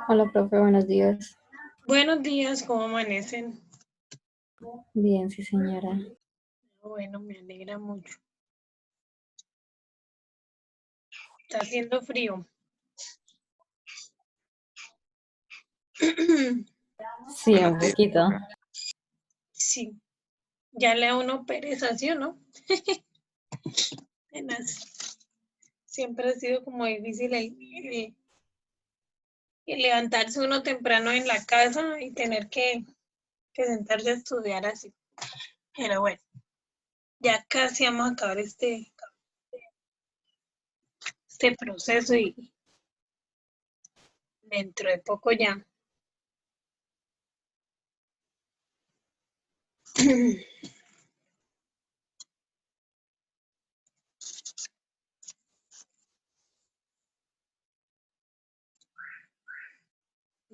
Hola, profe, buenos días. Buenos días, ¿cómo amanecen? Bien, sí, señora. Bueno, me alegra mucho. Está haciendo frío. Sí, un poquito. Sí, ya le da uno pereza, ¿sí o no? Siempre ha sido como difícil el levantarse uno temprano en la casa y tener que sentarse a estudiar así. Pero bueno, ya casi vamos a acabar este proceso y dentro de poco ya.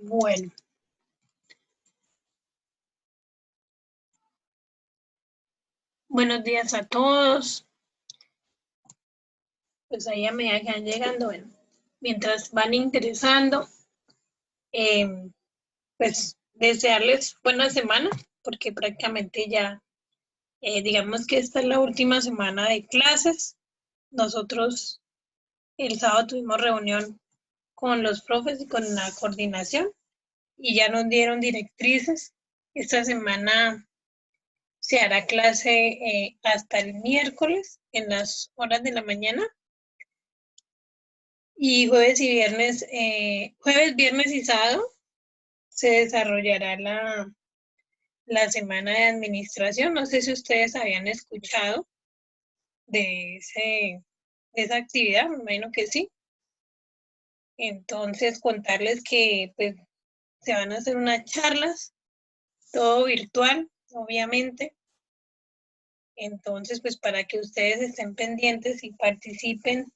Bueno, buenos días a todos. Pues ahí a medida que van llegando, bueno, mientras van ingresando, pues desearles buena semana, porque prácticamente ya, digamos que esta es la última semana de clases. Nosotros el sábado tuvimos reunión con los profes y con la coordinación y ya nos dieron directrices. Esta semana se hará clase hasta el miércoles en las horas de la mañana y jueves, viernes y sábado se desarrollará la semana de administración. No sé si ustedes habían escuchado de esa actividad, me imagino que sí. Entonces, contarles que pues, se van a hacer unas charlas, todo virtual, obviamente. Entonces, pues para que ustedes estén pendientes y participen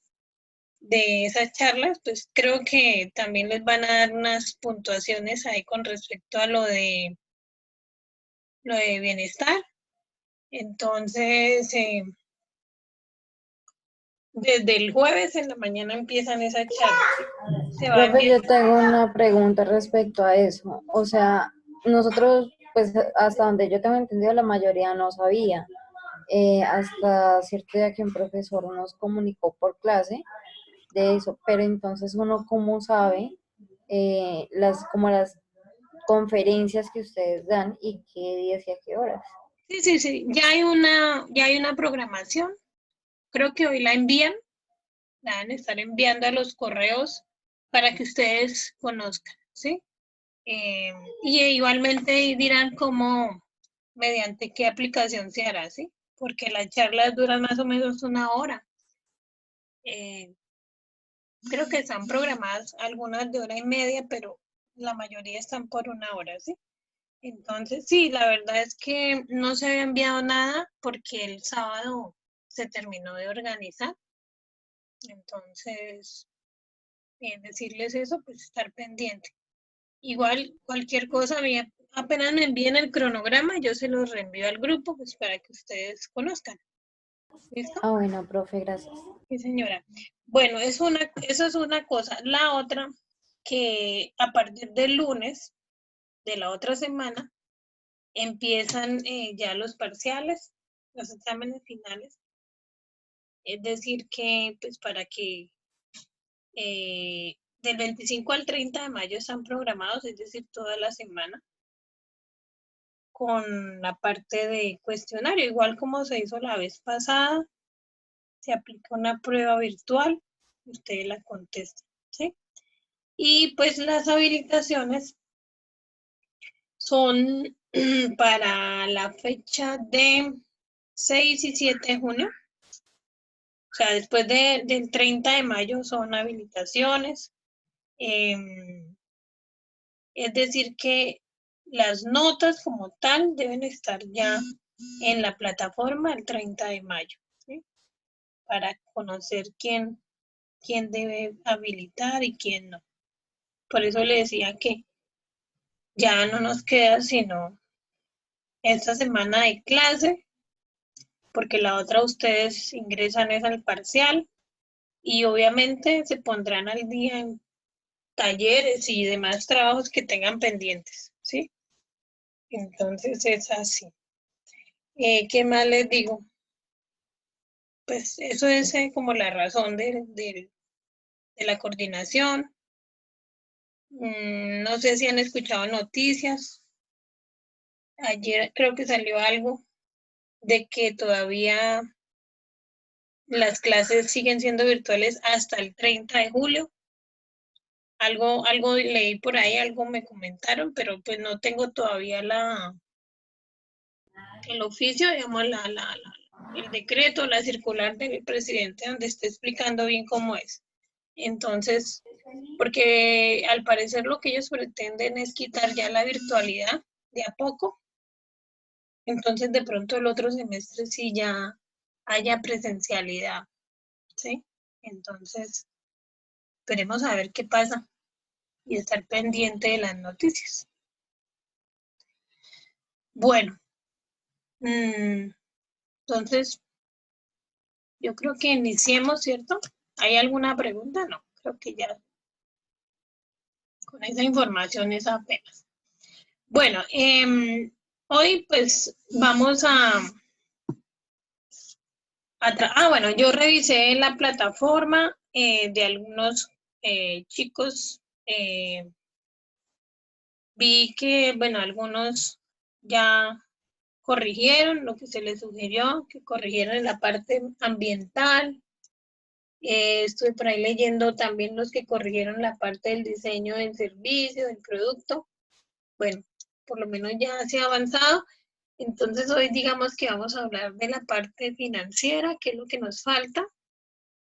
de esas charlas, pues creo que también les van a dar unas puntuaciones ahí con respecto a lo de bienestar. Entonces, desde el jueves en la mañana empiezan esa charla, ¿sí? Se va a Profe, enviar. yo tengo una pregunta respecto a eso. O sea, nosotros, pues hasta donde yo tengo entendido, la mayoría no sabía. Hasta cierto día que un profesor nos comunicó por clase de eso, pero entonces uno cómo sabe como las conferencias que ustedes dan y qué días y a qué horas. Sí, sí, sí, ya hay una programación. Creo que hoy la envían, la van a estar enviando a los correos para que ustedes conozcan, ¿sí? Eh, y igualmente dirán cómo, mediante qué aplicación se hará, ¿sí? Porque las charlas duran más o menos una hora. Eh, Creo que están programadas algunas de hora y media, pero la mayoría están por una hora, ¿sí? Entonces, sí, la verdad es que no se había enviado nada porque el sábado se terminó de organizar. Entonces, decirles eso, pues estar pendiente. Igual, cualquier cosa, apenas me envíen el cronograma, yo se los reenvío al grupo, pues para que ustedes conozcan. ¿Listo? Ah, bueno, profe, gracias. Sí, señora. Bueno, eso es una cosa. La otra, que a partir del lunes de la otra semana empiezan ya los parciales, los exámenes finales. Es decir, que pues para que del 25 al 30 de mayo están programados, es decir, toda la semana, con la parte de cuestionario, igual como se hizo la vez pasada, se aplica una prueba virtual, usted la contesta, ¿sí? Y pues las habilitaciones son para la fecha de 6 y 7 de junio. O sea, después del 30 de mayo son habilitaciones. Es decir, que las notas como tal deben estar ya en la plataforma el 30 de mayo, ¿sí? Para conocer quién debe habilitar y quién no. Por eso le decía que ya no nos queda sino esta semana de clase, porque la otra ustedes ingresan es al parcial y obviamente se pondrán al día en talleres y demás trabajos que tengan pendientes, ¿sí? Entonces es así. ¿Qué más les digo? Pues eso es como la razón de la coordinación. No sé si han escuchado noticias. Ayer creo que salió algo de que todavía las clases siguen siendo virtuales hasta el 30 de julio. Algo leí por ahí, algo me comentaron, pero pues no tengo todavía el oficio, digamos, el decreto, la circular del presidente donde esté explicando bien cómo es. Entonces, porque al parecer lo que ellos pretenden es quitar ya la virtualidad de a poco. Entonces, de pronto el otro semestre sí ya haya presencialidad, ¿sí? Entonces, esperemos a ver qué pasa y estar pendiente de las noticias. Bueno, entonces, yo creo que iniciemos, ¿cierto? ¿Hay alguna pregunta? No, creo que ya con esa información es apenas. Bueno, hoy pues vamos bueno, yo revisé la plataforma de algunos chicos, vi que, bueno, algunos ya corrigieron lo que se les sugirió, que corrigieron en la parte ambiental. Estuve por ahí leyendo también los que corrigieron la parte del diseño del servicio, del producto. Bueno, por lo menos ya se ha avanzado. Entonces hoy digamos que vamos a hablar de la parte financiera, que es lo que nos falta,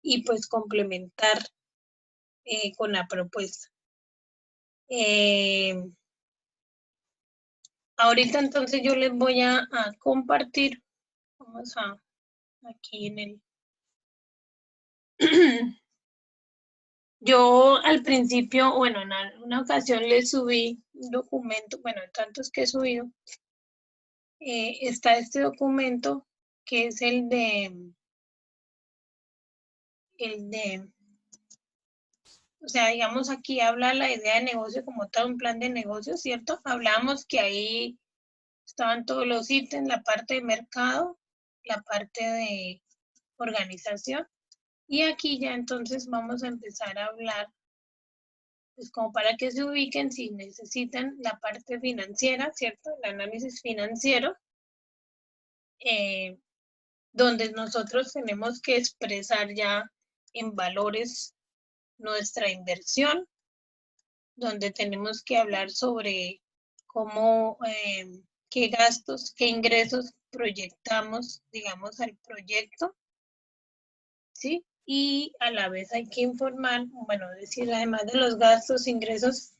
y pues complementar con la propuesta. Ahorita entonces yo les voy a compartir, vamos a aquí en el... Yo al principio, bueno, en una ocasión les subí un documento, bueno, tantos que he subido, está este documento que es el de, o sea, digamos aquí habla la idea de negocio como todo un plan de negocio, ¿cierto? Hablamos que ahí estaban todos los ítems, la parte de mercado, la parte de organización, y aquí ya entonces vamos a empezar a hablar, pues como para que se ubiquen si necesitan la parte financiera, ¿cierto? El análisis financiero, donde nosotros tenemos que expresar ya en valores nuestra inversión, donde tenemos que hablar sobre cómo, qué gastos, qué ingresos proyectamos, digamos, al proyecto, ¿sí? Y a la vez hay que informar, bueno, decir, además de los gastos, ingresos,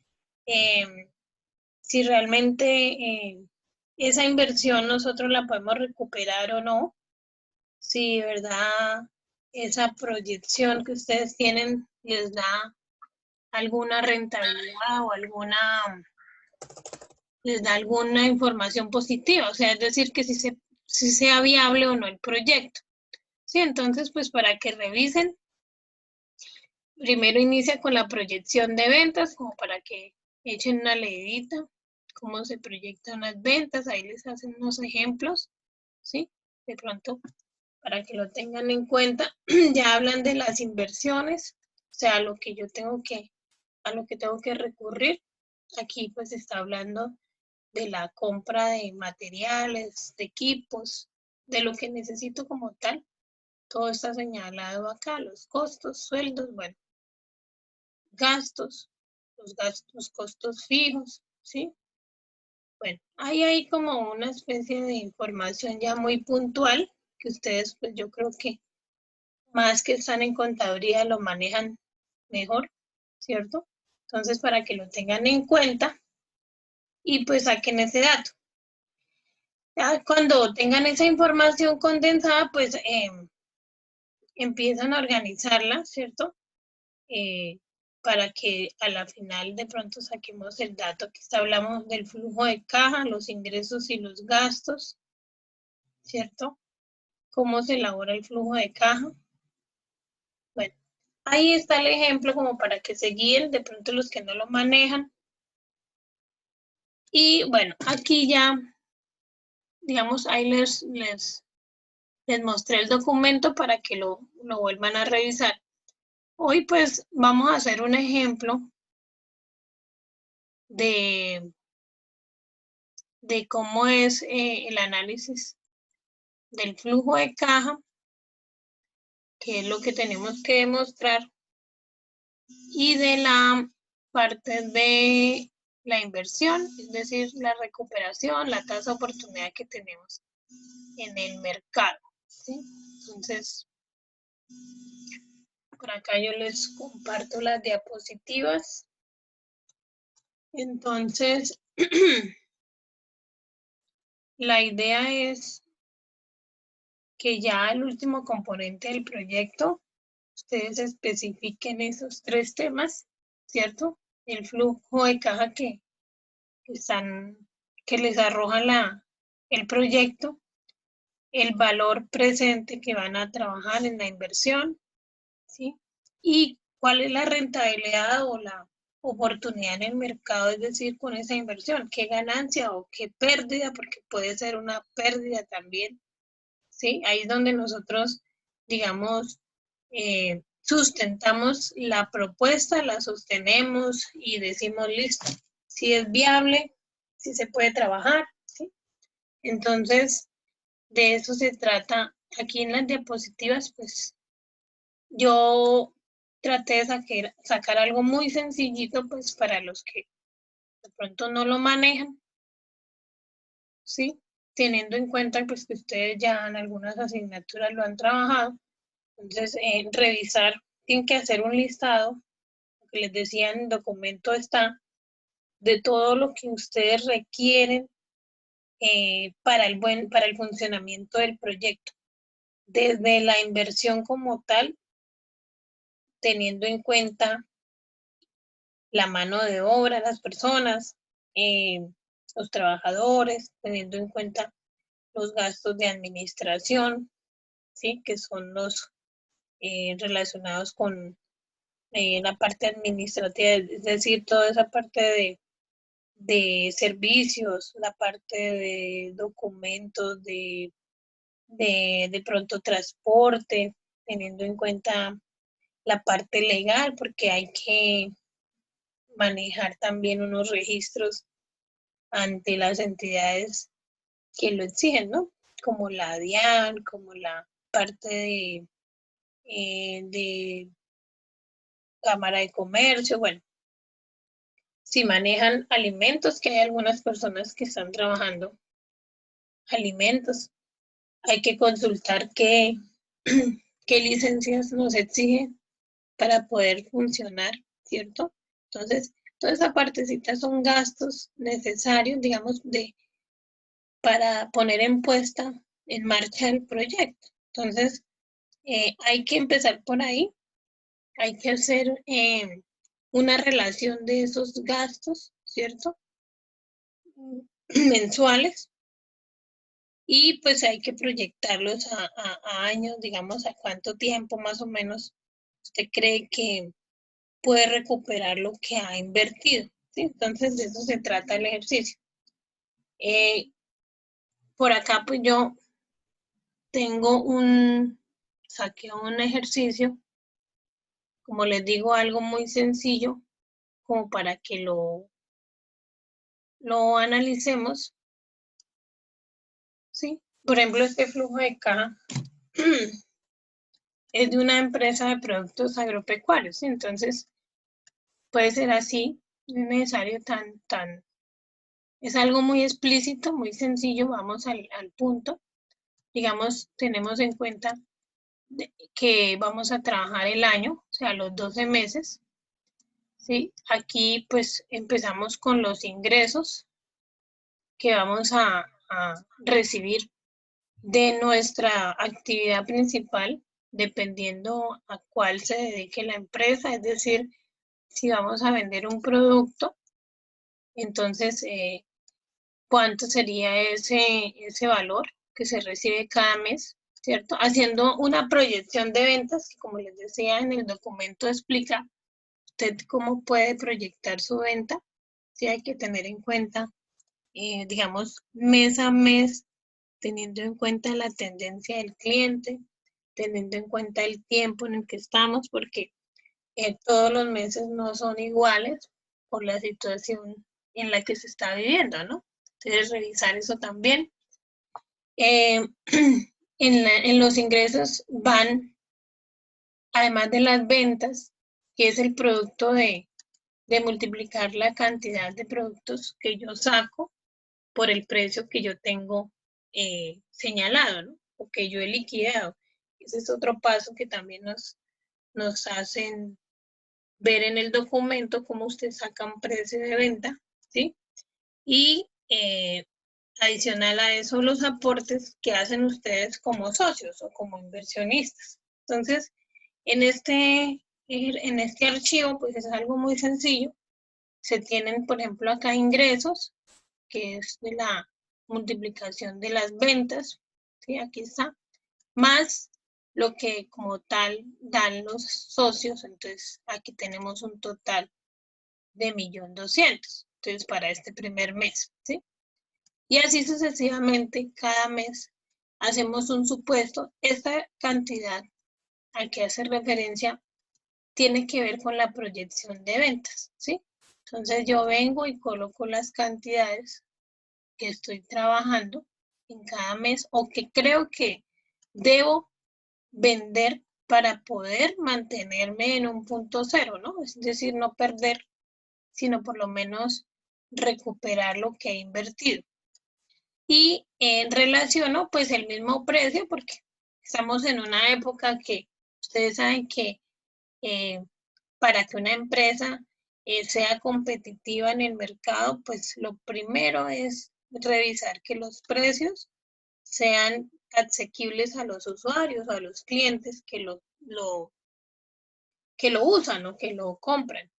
si realmente esa inversión nosotros la podemos recuperar o no, si de verdad esa proyección que ustedes tienen les da alguna rentabilidad o les da alguna información positiva, o sea, es decir, que si sea viable o no el proyecto. Sí, entonces, pues para que revisen, primero inicia con la proyección de ventas, como para que echen una leidita, cómo se proyectan las ventas, ahí les hacen unos ejemplos, ¿sí? De pronto, para que lo tengan en cuenta, ya hablan de las inversiones, o sea, a lo que tengo que recurrir. Aquí pues está hablando de la compra de materiales, de equipos, de lo que necesito como tal. Todo está señalado acá, los costos, sueldos, bueno, gastos, los gastos, costos fijos, ¿sí? Bueno, ahí hay como una especie de información ya muy puntual que ustedes, pues yo creo que más que están en contaduría lo manejan mejor, ¿cierto? Entonces, para que lo tengan en cuenta y pues saquen ese dato. Ya cuando tengan esa información condensada, pues empiezan a organizarla, ¿cierto? Para que a la final de pronto saquemos el dato que hablamos del flujo de caja, los ingresos y los gastos, ¿cierto? ¿Cómo se elabora el flujo de caja? Bueno, ahí está el ejemplo como para que se guíen de pronto los que no lo manejan. Y bueno, aquí ya, digamos, ahí les mostré el documento para que lo vuelvan a revisar. Hoy pues vamos a hacer un ejemplo de cómo es el análisis del flujo de caja, que es lo que tenemos que demostrar, y de la parte de la inversión, es decir, la recuperación, la tasa de oportunidad que tenemos en el mercado, ¿sí? Entonces, por acá yo les comparto las diapositivas. Entonces, la idea es que ya el último componente del proyecto, ustedes especifiquen esos 3 temas, ¿cierto? El flujo de caja que les arroja el proyecto, el valor presente que van a trabajar en la inversión, ¿sí? Y cuál es la rentabilidad o la oportunidad en el mercado, es decir, con esa inversión, qué ganancia o qué pérdida, porque puede ser una pérdida también, ¿sí? Ahí es donde nosotros, digamos, sustentamos la propuesta, la sostenemos y decimos, listo, si es viable, si se puede trabajar, ¿sí? Entonces, de eso se trata. Aquí en las diapositivas, pues, yo traté de sacar algo muy sencillito, pues, para los que de pronto no lo manejan, ¿sí? Teniendo en cuenta, pues, que ustedes ya en algunas asignaturas lo han trabajado. Entonces, revisar, tienen que hacer un listado, lo que les decía en el documento está, de todo lo que ustedes requieren para el funcionamiento del proyecto. Desde la inversión como tal, teniendo en cuenta la mano de obra, las personas, los trabajadores, teniendo en cuenta los gastos de administración, ¿sí? Que son los relacionados con la parte administrativa, es decir, toda esa parte de servicios, la parte de documentos, de pronto transporte, teniendo en cuenta la parte legal, porque hay que manejar también unos registros ante las entidades que lo exigen, ¿no? Como la DIAN, como la parte de Cámara de Comercio, bueno, si manejan alimentos, que hay algunas personas que están trabajando alimentos, hay que consultar qué, qué licencias nos exigen para poder funcionar, ¿cierto? Entonces, toda esa partecita son gastos necesarios, digamos, para poner en marcha el proyecto. Entonces, hay que empezar por ahí, hay que hacer una relación de esos gastos, ¿cierto? Mensuales, y pues hay que proyectarlos a años, digamos, a cuánto tiempo más o menos usted cree que puede recuperar lo que ha invertido, ¿sí? Entonces, de eso se trata el ejercicio. Por acá, pues yo saqué un ejercicio, como les digo, algo muy sencillo, como para que lo analicemos, ¿sí? Por ejemplo, este flujo de caja es de una empresa de productos agropecuarios, ¿sí? Entonces, puede ser así, no es necesario es algo muy explícito, muy sencillo, vamos al punto. Digamos, tenemos en cuenta que vamos a trabajar el año, o sea, los 12 meses, ¿sí? Aquí pues empezamos con los ingresos que vamos a recibir de nuestra actividad principal, dependiendo a cuál se dedique la empresa, es decir, si vamos a vender un producto, entonces, ¿cuánto sería ese valor que se recibe cada mes? ¿cierto? Haciendo una proyección de ventas, que como les decía en el documento explica usted cómo puede proyectar su venta. Sí, hay que tener en cuenta, digamos, mes a mes, teniendo en cuenta la tendencia del cliente, teniendo en cuenta el tiempo en el que estamos, porque todos los meses no son iguales por la situación en la que se está viviendo, ¿no? Entonces, revisar eso también. En los ingresos van, además de las ventas, que es el producto de multiplicar la cantidad de productos que yo saco por el precio que yo tengo señalado, ¿no? O que yo he liquidado. Ese es otro paso que también nos hacen ver en el documento cómo usted saca un precio de venta, ¿sí? Y adicional a eso, los aportes que hacen ustedes como socios o como inversionistas. Entonces, en este archivo, pues es algo muy sencillo. Se tienen, por ejemplo, acá ingresos, que es de la multiplicación de las ventas, ¿sí? Aquí está, más lo que como tal dan los socios. Entonces, aquí tenemos un total de 1.200.000, entonces, para este primer mes, ¿sí? Y así sucesivamente, cada mes hacemos un supuesto. Esta cantidad a que hace referencia tiene que ver con la proyección de ventas, ¿sí? Entonces yo vengo y coloco las cantidades que estoy trabajando en cada mes o que creo que debo vender para poder mantenerme en un punto cero, ¿no? Es decir, no perder, sino por lo menos recuperar lo que he invertido. Y relaciono pues el mismo precio porque estamos en una época que ustedes saben que para que una empresa sea competitiva en el mercado, pues lo primero es revisar que los precios sean asequibles a los usuarios, a los clientes que lo usan o que lo compran.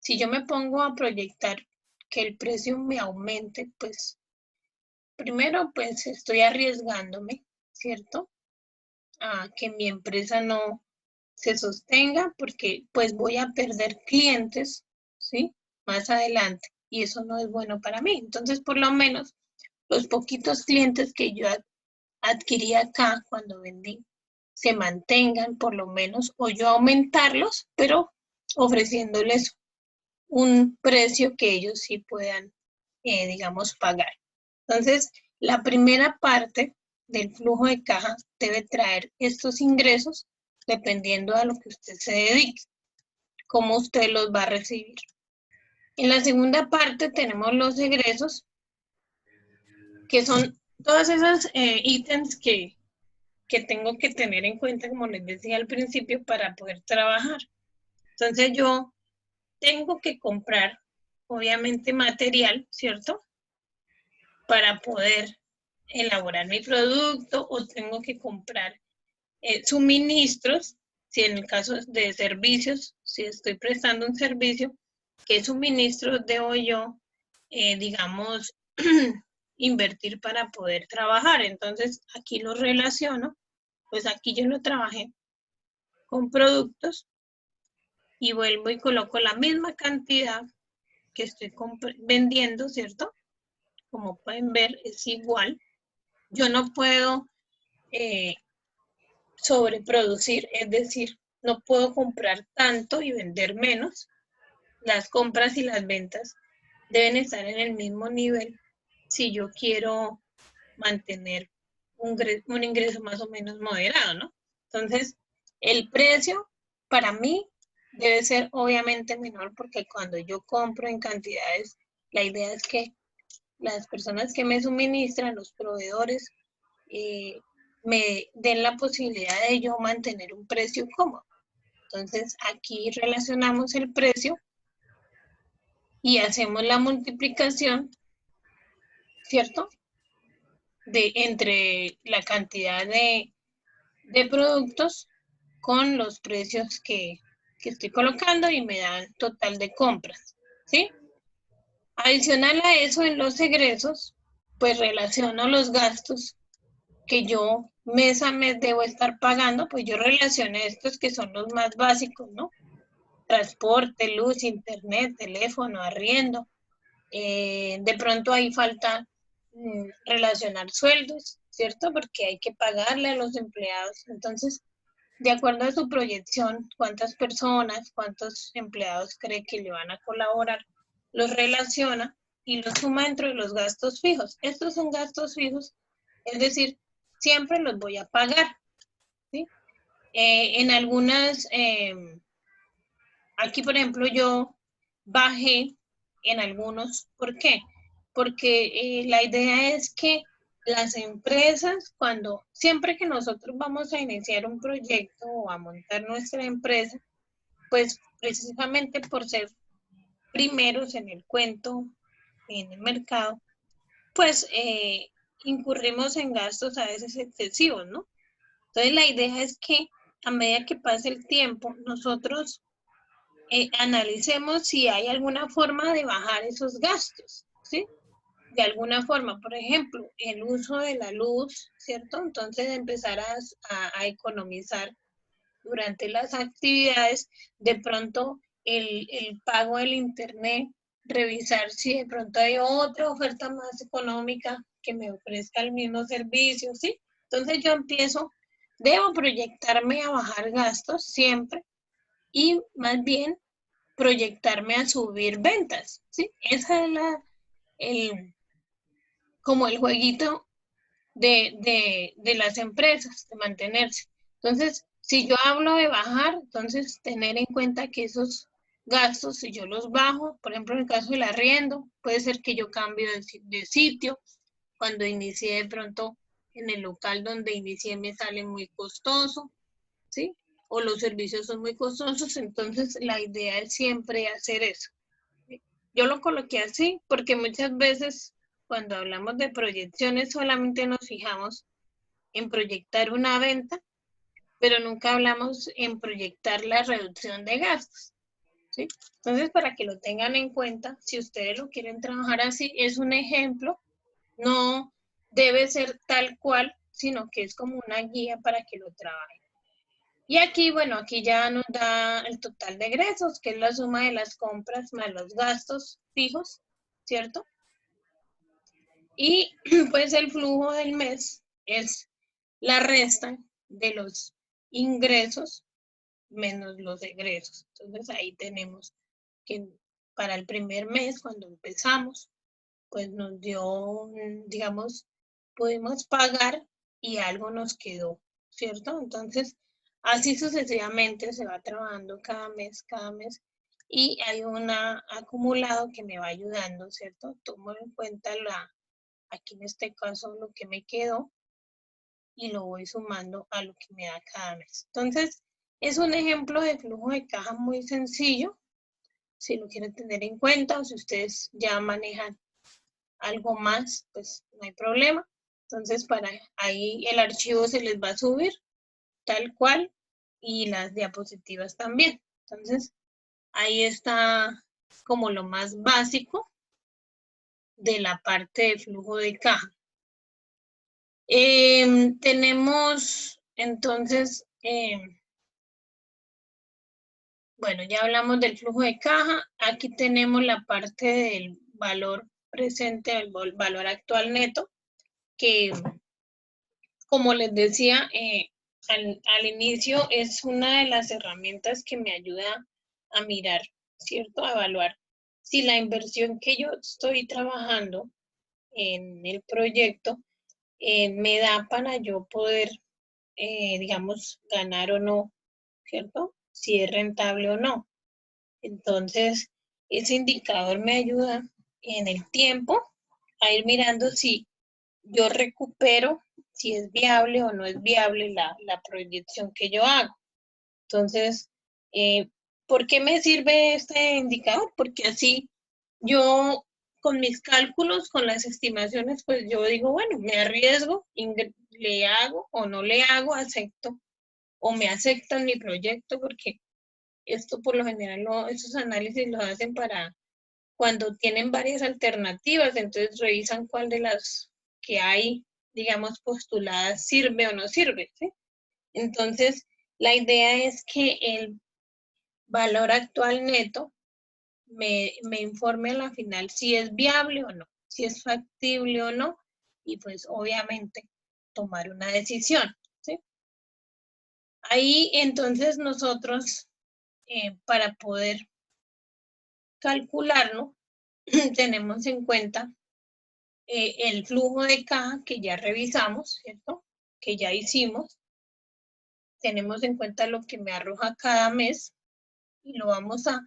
Si yo me pongo a proyectar que el precio me aumente, pues primero pues estoy arriesgándome, ¿cierto? A que mi empresa no se sostenga porque pues voy a perder clientes, ¿sí? Más adelante y eso no es bueno para mí. Entonces, por lo menos los poquitos clientes que yo adquirí acá cuando vendí se mantengan por lo menos o yo aumentarlos, pero ofreciéndoles un precio que ellos sí puedan, digamos, pagar. Entonces, la primera parte del flujo de caja debe traer estos ingresos dependiendo a lo que usted se dedique, cómo usted los va a recibir. En la segunda parte tenemos los egresos, que son todos esos ítems que tengo que tener en cuenta, como les decía al principio, para poder trabajar. Entonces yo tengo que comprar, obviamente, material, ¿cierto? Para poder elaborar mi producto o tengo que comprar suministros, si en el caso de servicios, si estoy prestando un servicio, ¿qué suministros debo yo, digamos, invertir para poder trabajar? Entonces aquí lo relaciono, pues aquí yo lo trabajé con productos y vuelvo y coloco la misma cantidad que estoy vendiendo, ¿cierto? Como pueden ver, es igual. Yo no puedo sobreproducir, es decir, no puedo comprar tanto y vender menos. Las compras y las ventas deben estar en el mismo nivel si yo quiero mantener un ingreso más o menos moderado, ¿no? Entonces, el precio para mí debe ser obviamente menor porque cuando yo compro en cantidades, la idea es que las personas que me suministran, los proveedores, me den la posibilidad de yo mantener un precio cómodo. Entonces, aquí relacionamos el precio y hacemos la multiplicación, ¿cierto? Entre la cantidad de productos con los precios que estoy colocando y me dan total de compras, ¿sí? Adicional a eso, en los egresos, pues relaciono los gastos que yo mes a mes debo estar pagando, pues yo relacioné estos que son los más básicos, ¿no? Transporte, luz, internet, teléfono, arriendo. De pronto ahí falta relacionar sueldos, ¿cierto? Porque hay que pagarle a los empleados. Entonces, de acuerdo a su proyección, cuántas personas, cuántos empleados cree que le van a colaborar, los relaciona y los suma dentro de los gastos fijos. Estos son gastos fijos, es decir, siempre los voy a pagar, ¿sí? En algunas, aquí por ejemplo yo bajé en algunos, ¿por qué? Porque la idea es que las empresas, siempre que nosotros vamos a iniciar un proyecto o a montar nuestra empresa, pues precisamente por ser primeros en el cuento, en el mercado, pues incurrimos en gastos a veces excesivos, ¿no? Entonces la idea es que a medida que pase el tiempo, nosotros analicemos si hay alguna forma de bajar esos gastos, ¿sí? De alguna forma, por ejemplo, el uso de la luz, ¿cierto? Entonces empezar a economizar durante las actividades, de pronto el pago del internet, revisar si de pronto hay otra oferta más económica que me ofrezca el mismo servicio, ¿sí? Entonces yo debo proyectarme a bajar gastos siempre y más bien proyectarme a subir ventas, ¿sí? Esa es como el jueguito de las empresas, de mantenerse. Entonces, si yo hablo de bajar, entonces tener en cuenta que esos gastos, si yo los bajo, por ejemplo, en el caso del arriendo, puede ser que yo cambie de sitio, cuando inicié de pronto en el local donde inicié me sale muy costoso, ¿sí? O los servicios son muy costosos, entonces la idea es siempre hacer eso. Yo lo coloqué así porque muchas veces cuando hablamos de proyecciones solamente nos fijamos en proyectar una venta, pero nunca hablamos en proyectar la reducción de gastos, ¿sí? Entonces, para que lo tengan en cuenta, si ustedes lo quieren trabajar así, es un ejemplo, no debe ser tal cual, sino que es como una guía para que lo trabajen. Y aquí, bueno, aquí ya nos da el total de egresos, que es la suma de las compras más los gastos fijos, ¿cierto? Y pues el flujo del mes es la resta de los ingresos menos los egresos. Entonces ahí tenemos que para el primer mes, cuando empezamos, pues nos dio, digamos, pudimos pagar y algo nos quedó, ¿cierto? Entonces, así sucesivamente se va trabajando cada mes, y hay un acumulado que me va ayudando, ¿cierto? Tomo en cuenta aquí en este caso lo que me quedó y lo voy sumando a lo que me da cada mes. Entonces, es un ejemplo de flujo de caja muy sencillo, si lo quieren tener en cuenta o si ustedes ya manejan algo más, pues no hay problema. Entonces, para ahí el archivo se les va a subir tal cual y las diapositivas también. Entonces, ahí está como lo más básico de la parte de flujo de caja. Tenemos entonces, bueno, ya hablamos del flujo de caja. Aquí tenemos la parte del valor presente, el valor actual neto, que como les decía al inicio, es una de las herramientas que me ayuda a mirar, ¿cierto? A evaluar si la inversión que yo estoy trabajando en el proyecto me da para yo poder, digamos, ganar o no, ¿cierto? Si es rentable o no. Entonces, ese indicador me ayuda en el tiempo a ir mirando si yo recupero, si es viable o no es viable la proyección que yo hago. Entonces, ¿por qué me sirve este indicador? Porque así yo con mis cálculos, con las estimaciones, pues yo digo, bueno, me arriesgo, le hago o no le hago, acepto o me aceptan mi proyecto, porque esto por lo general, estos análisis los hacen para cuando tienen varias alternativas, entonces revisan cuál de las que hay digamos, postuladas sirve o no sirve, ¿sí? Entonces, la idea es que el valor actual neto me informe a la final si es viable o no, si es factible o no, y pues obviamente tomar una decisión, ¿sí? Ahí entonces nosotros, para poder calcularlo, tenemos en cuenta el flujo de caja que ya revisamos, ¿cierto? Que ya hicimos. Tenemos en cuenta lo que me arroja cada mes y lo vamos a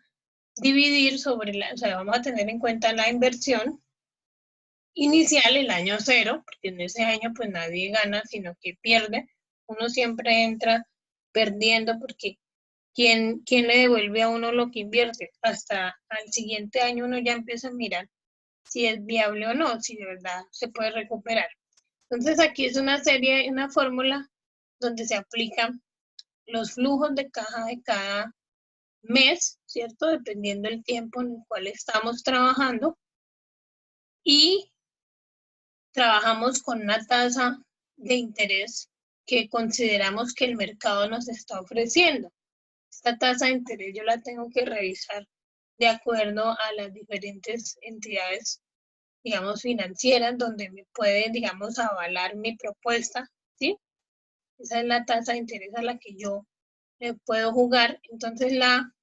dividir sobre o sea, vamos a tener en cuenta la inversión inicial, el año cero, porque en ese año pues nadie gana, sino que pierde. Uno siempre entra perdiendo porque ¿quién le devuelve a uno lo que invierte? Hasta al siguiente año uno ya empieza a mirar si es viable o no, si de verdad se puede recuperar. Entonces aquí es una serie, una fórmula donde se aplican los flujos de caja de cada mes, ¿cierto? Dependiendo del tiempo en el cual estamos trabajando. Y trabajamos con una tasa de interés que consideramos que el mercado nos está ofreciendo. Esta tasa de interés yo la tengo que revisar de acuerdo a las diferentes entidades, digamos, financieras, donde me pueden, digamos, avalar mi propuesta, ¿sí? Esa es la tasa de interés a la que yo puedo jugar. Entonces la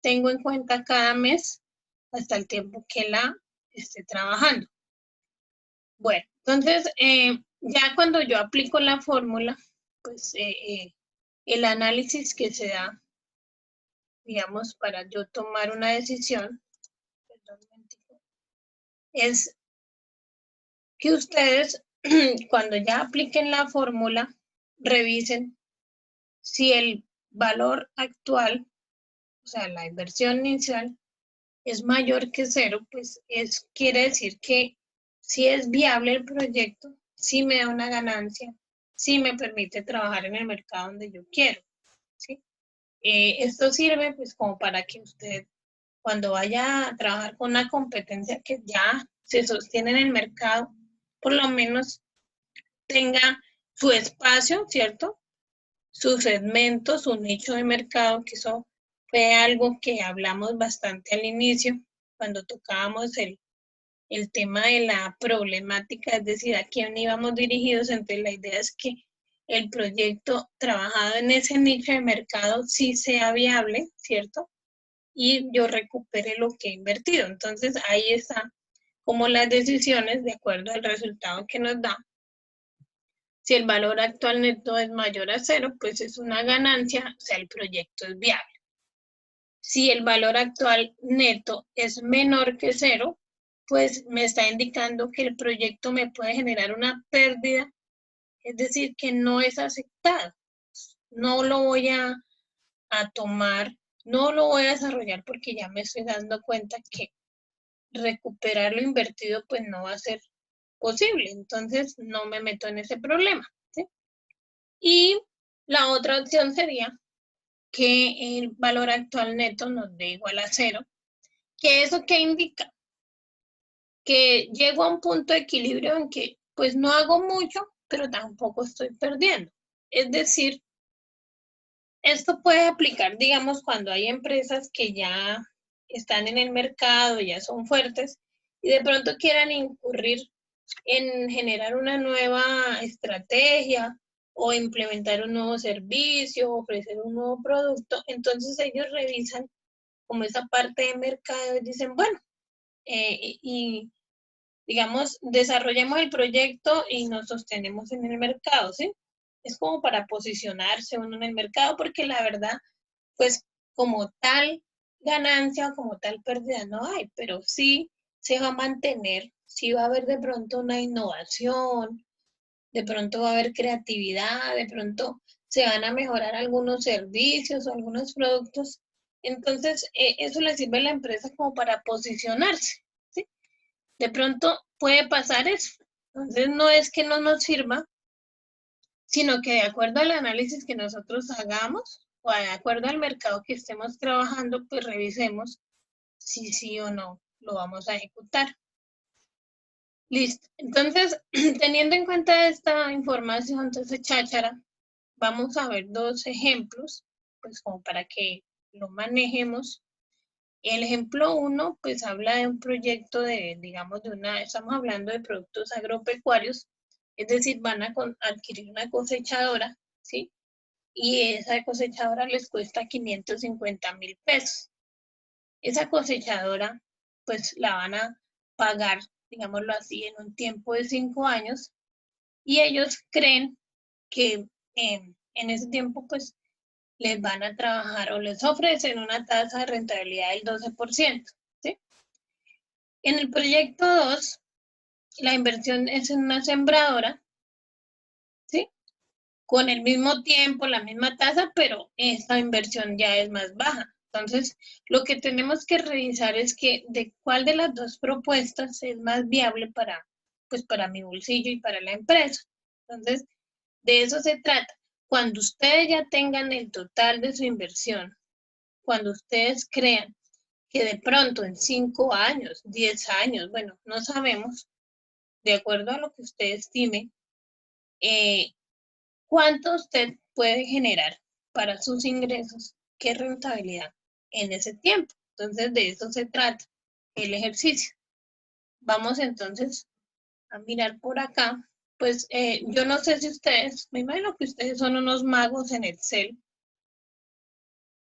tengo en cuenta cada mes hasta el tiempo que la esté trabajando. Bueno, entonces ya cuando yo aplico la fórmula, pues el análisis que se da, digamos, para yo tomar una decisión, es que ustedes cuando ya apliquen la fórmula, revisen si el valor actual, o sea, la inversión inicial, es mayor que cero, pues quiere decir que si es viable el proyecto, si me da una ganancia, si me permite trabajar en el mercado donde yo quiero, ¿sí? Esto sirve pues como para que usted cuando vaya a trabajar con una competencia que ya se sostiene en el mercado, por lo menos tenga su espacio, ¿cierto? Su segmento, su nicho de mercado, que eso fue algo que hablamos bastante al inicio, cuando tocábamos el tema de la problemática, es decir, a quién íbamos dirigidos. Entonces la idea es que el proyecto trabajado en ese nicho de mercado sí sea viable, ¿cierto? Y yo recupere lo que he invertido. Entonces ahí está como las decisiones de acuerdo al resultado que nos da. Si el valor actual neto es mayor a cero, pues es una ganancia, o sea, el proyecto es viable. Si el valor actual neto es menor que cero, pues me está indicando que el proyecto me puede generar una pérdida, es decir, que no es aceptado. No lo voy a tomar, no lo voy a desarrollar porque ya me estoy dando cuenta que recuperar lo invertido pues no va a ser posible. Entonces no me meto en ese problema, ¿sí? Y la otra opción sería que el valor actual neto nos dé igual a cero. ¿Que eso qué indica? Que llego a un punto de equilibrio en que pues no hago mucho, pero tampoco estoy perdiendo. Es decir, esto puede aplicar, digamos, cuando hay empresas que ya están en el mercado, ya son fuertes, y de pronto quieran incurrir en generar una nueva estrategia o implementar un nuevo servicio, ofrecer un nuevo producto. Entonces ellos revisan como esa parte de mercado y dicen, bueno, y digamos, desarrollemos el proyecto y nos sostenemos en el mercado, ¿sí? Es como para posicionarse uno en el mercado, porque la verdad, pues como tal ganancia o como tal pérdida no hay, pero sí se va a mantener, sí va a haber de pronto una innovación, de pronto va a haber creatividad, de pronto se van a mejorar algunos servicios o algunos productos. Entonces, eso le sirve a la empresa como para posicionarse, ¿sí? De pronto puede pasar eso. Entonces, no es que no nos sirva, sino que de acuerdo al análisis que nosotros hagamos o de acuerdo al mercado que estemos trabajando, pues revisemos si sí o no lo vamos a ejecutar. Listo. Entonces, teniendo en cuenta esta información, entonces, cháchara, vamos a ver dos ejemplos, pues como para que lo manejemos. El ejemplo 1, pues habla de un proyecto de, digamos, estamos hablando de productos agropecuarios, es decir, van a adquirir una cosechadora, ¿sí? Y esa cosechadora les cuesta 550,000 pesos. Esa cosechadora, pues la van a pagar, digámoslo así, en un tiempo de 5 años, y ellos creen que en ese tiempo, pues, les van a trabajar o les ofrecen una tasa de rentabilidad del 12%, ¿sí? En el proyecto 2, la inversión es en una sembradora, ¿sí? Con el mismo tiempo, la misma tasa, pero esta inversión ya es más baja. Entonces, lo que tenemos que revisar es que de cuál de las dos propuestas es más viable para, pues, para mi bolsillo y para la empresa. Entonces, de eso se trata. Cuando ustedes ya tengan el total de su inversión, cuando ustedes crean que de pronto en 5 años, 10 años, bueno, no sabemos, de acuerdo a lo que usted estime, cuánto usted puede generar para sus ingresos, qué rentabilidad en ese tiempo. Entonces, de eso se trata el ejercicio. Vamos entonces a mirar por acá. Pues yo no sé si ustedes, me imagino que ustedes son unos magos en Excel,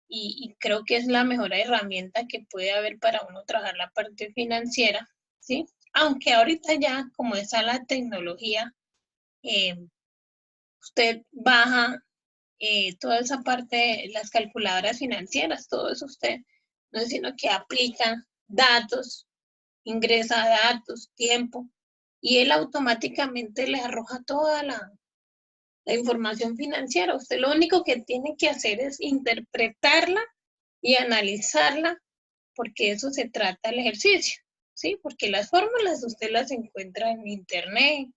y creo que es la mejor herramienta que puede haber para uno trabajar la parte financiera, ¿sí? Aunque ahorita ya, como está la tecnología, usted baja toda esa parte, las calculadoras financieras, todo eso usted, no es sino que aplica datos, ingresa datos, tiempo, y él automáticamente le arroja toda la información financiera. Usted lo único que tiene que hacer es interpretarla y analizarla, porque eso se trata el ejercicio, ¿sí? Porque las fórmulas usted las encuentra en internet,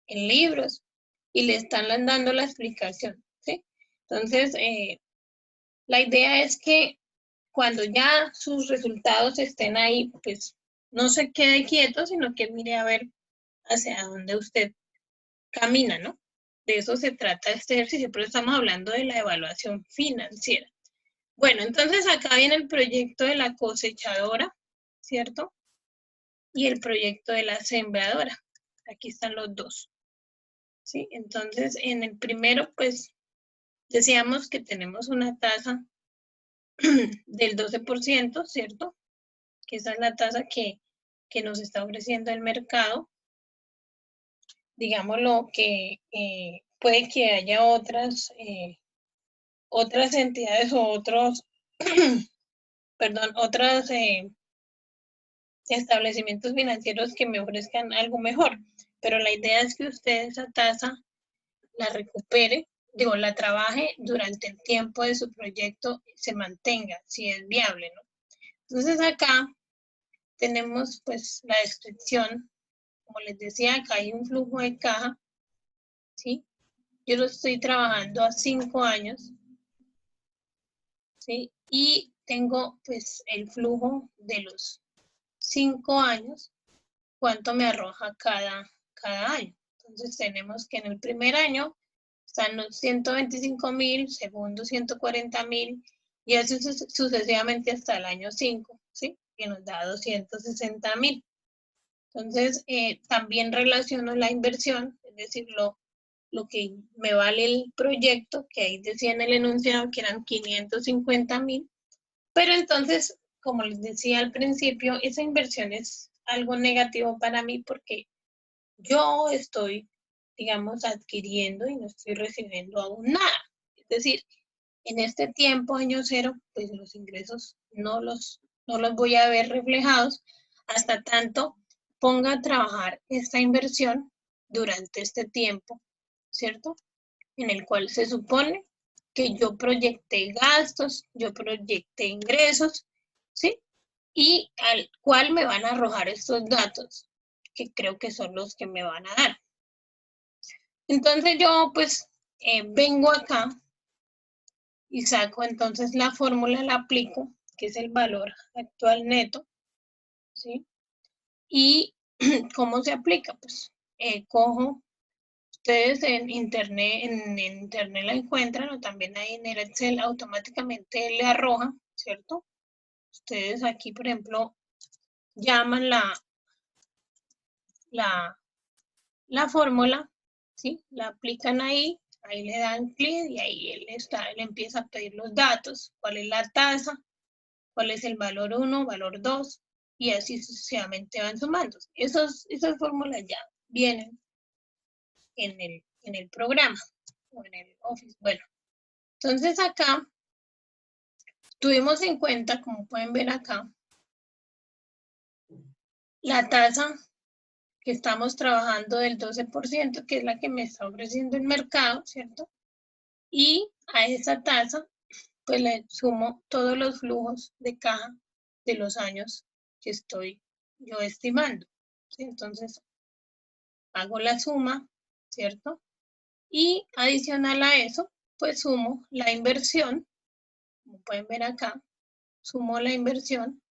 en libros, y le están dando la explicación, ¿sí? Entonces, la idea es que cuando ya sus resultados estén ahí, pues no se quede quieto, sino que mire a ver hacia dónde usted camina, ¿no? De eso se trata este ejercicio, pero estamos hablando de la evaluación financiera. Bueno, entonces acá viene el proyecto de la cosechadora, ¿cierto? Y el proyecto de la sembradora. Aquí están los dos, ¿sí? Entonces, en el primero, pues, decíamos que tenemos una tasa del 12%, ¿cierto? Que esa es la tasa que nos está ofreciendo el mercado. Digámoslo que puede que haya otras entidades o otros, perdón, otros establecimientos financieros que me ofrezcan algo mejor. Pero la idea es que usted esa tasa la recupere, digo, la trabaje durante el tiempo de su proyecto, se mantenga, si es viable, ¿no? Entonces acá tenemos pues la descripción. Como les decía, acá hay un flujo de caja, ¿sí? Yo lo estoy trabajando a 5 años, ¿sí? Y tengo pues el flujo de los 5 años, cuánto me arroja cada año. Entonces tenemos que en el primer año están los 125,000, segundo 140,000, y así sucesivamente hasta el año 5, ¿sí? Que nos da 260,000. Entonces, también relaciono la inversión, es decir, lo que me vale el proyecto, que ahí decía en el enunciado que eran 550,000, pero entonces, como les decía al principio, esa inversión es algo negativo para mí porque yo estoy, digamos, adquiriendo y no estoy recibiendo aún nada. Es decir, en este tiempo, año cero, pues los ingresos no los voy a ver reflejados hasta tanto ponga a trabajar esta inversión durante este tiempo, ¿cierto? En el cual se supone que yo proyecté gastos, yo proyecté ingresos, ¿sí? Y al cual me van a arrojar estos datos, que creo que son los que me van a dar. Entonces yo pues vengo acá y saco entonces la fórmula, la aplico, que es el valor actual neto, ¿sí? Y ¿Cómo se aplica? Pues cojo, ustedes en internet la encuentran o también ahí en el Excel automáticamente le arroja, ¿cierto? Ustedes aquí, por ejemplo, llaman la fórmula, ¿sí? La aplican ahí le dan clic y ahí él empieza a pedir los datos, cuál es la tasa, cuál es el valor 1, valor 2, y así sucesivamente van sumando. Esas fórmulas ya vienen en el programa o en el Office. Bueno, entonces acá tuvimos en cuenta, como pueden ver acá, la tasa que estamos trabajando del 12%, que es la que me está ofreciendo el mercado, ¿cierto? Y a esa tasa, pues le sumo todos los flujos de caja de los años que estoy yo estimando, ¿sí? Entonces, hago la suma, ¿cierto? Y adicional a eso, pues sumo la inversión, como pueden ver acá, sumo la inversión.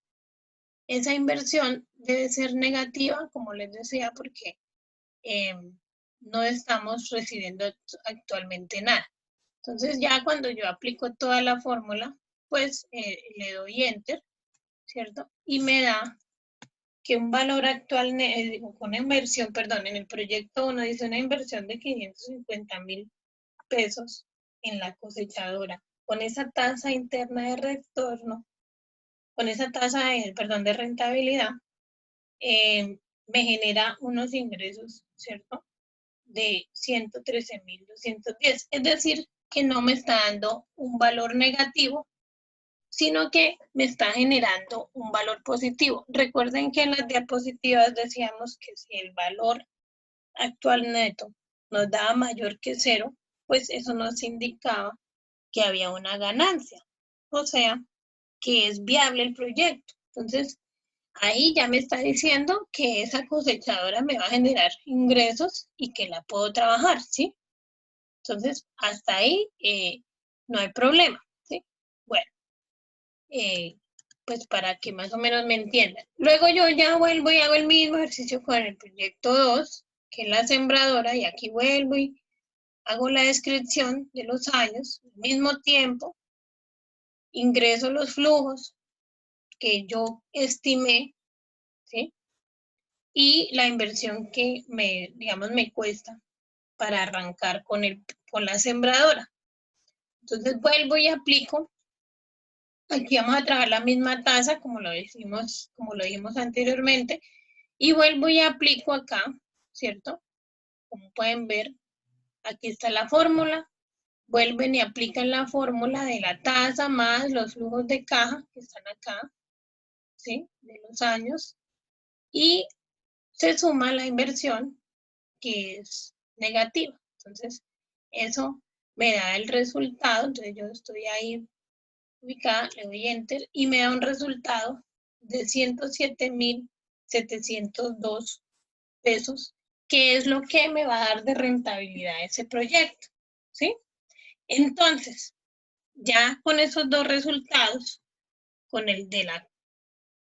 Esa inversión debe ser negativa, como les decía, porque no estamos recibiendo actualmente nada. Entonces ya cuando yo aplico toda la fórmula, pues le doy Enter, ¿cierto? Y me da que un valor actual, una inversión, perdón, en el proyecto 1 dice una inversión de 550,000 pesos en la cosechadora. Con esa tasa interna de retorno, con esa tasa, perdón, de rentabilidad, me genera unos ingresos, ¿cierto? De 113,210. Es decir, que no me está dando un valor negativo, sino que me está generando un valor positivo. Recuerden que en las diapositivas decíamos que si el valor actual neto nos daba mayor que 0, pues eso nos indicaba que había una ganancia, o sea, que es viable el proyecto. Entonces, ahí ya me está diciendo que esa cosechadora me va a generar ingresos y que la puedo trabajar, ¿sí? Entonces, hasta ahí no hay problema, ¿sí? Bueno, pues para que más o menos me entiendan. Luego yo ya vuelvo y hago el mismo ejercicio con el proyecto 2, que es la sembradora, y aquí vuelvo y hago la descripción de los años, al mismo tiempo, ingreso los flujos que yo estimé, ¿sí? Y la inversión que digamos, me cuesta para arrancar con la sembradora. Entonces vuelvo y aplico. Aquí vamos a trabajar la misma tasa como lo dijimos anteriormente. Y vuelvo y aplico acá, ¿cierto? Como pueden ver, aquí está la fórmula. Vuelven y aplican la fórmula de la tasa más los flujos de caja que están acá, ¿sí? De los años. Y se suma la inversión que es negativa. Entonces, eso me da el resultado. Entonces, yo estoy ahí ubicada, le doy Enter y me da un resultado de 107,702 pesos, que es lo que me va a dar de rentabilidad ese proyecto, ¿sí? Entonces, ya con esos dos resultados, con el de la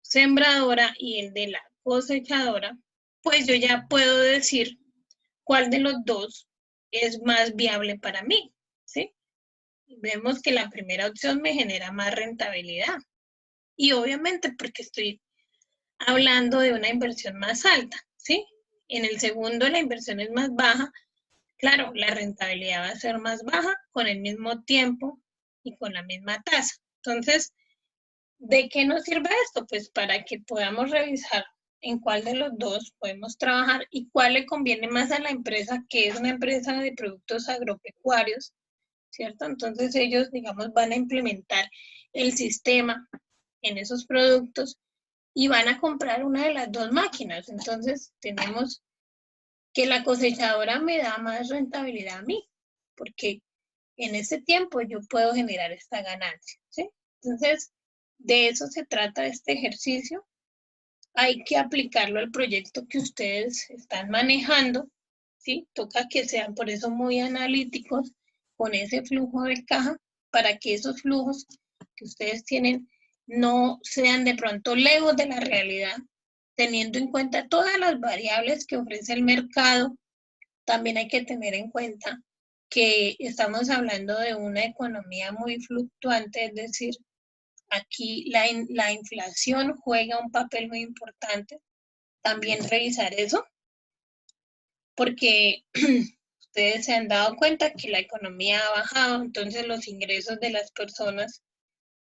sembradora y el de la cosechadora, pues yo ya puedo decir cuál de los dos es más viable para mí, ¿sí? Vemos que la primera opción me genera más rentabilidad. Y obviamente porque estoy hablando de una inversión más alta, ¿sí? En el segundo la inversión es más baja. Claro, la rentabilidad va a ser más baja con el mismo tiempo y con la misma tasa. Entonces, ¿de qué nos sirve esto? Pues para que podamos revisar en cuál de los dos podemos trabajar y cuál le conviene más a la empresa, que es una empresa de productos agropecuarios, ¿cierto? Entonces ellos, digamos, van a implementar el sistema en esos productos y van a comprar una de las dos máquinas. Entonces tenemos que la cosechadora me da más rentabilidad a mí, porque en ese tiempo yo puedo generar esta ganancia, ¿sí? Entonces, de eso se trata este ejercicio. Hay que aplicarlo al proyecto que ustedes están manejando, ¿sí? Toca que sean por eso muy analíticos con ese flujo de caja para que esos flujos que ustedes tienen no sean de pronto lejos de la realidad, teniendo en cuenta todas las variables que ofrece el mercado, también hay que tener en cuenta que estamos hablando de una economía muy fluctuante, es decir, aquí la inflación juega un papel muy importante. También revisar eso, porque ustedes se han dado cuenta que la economía ha bajado, entonces los ingresos de las personas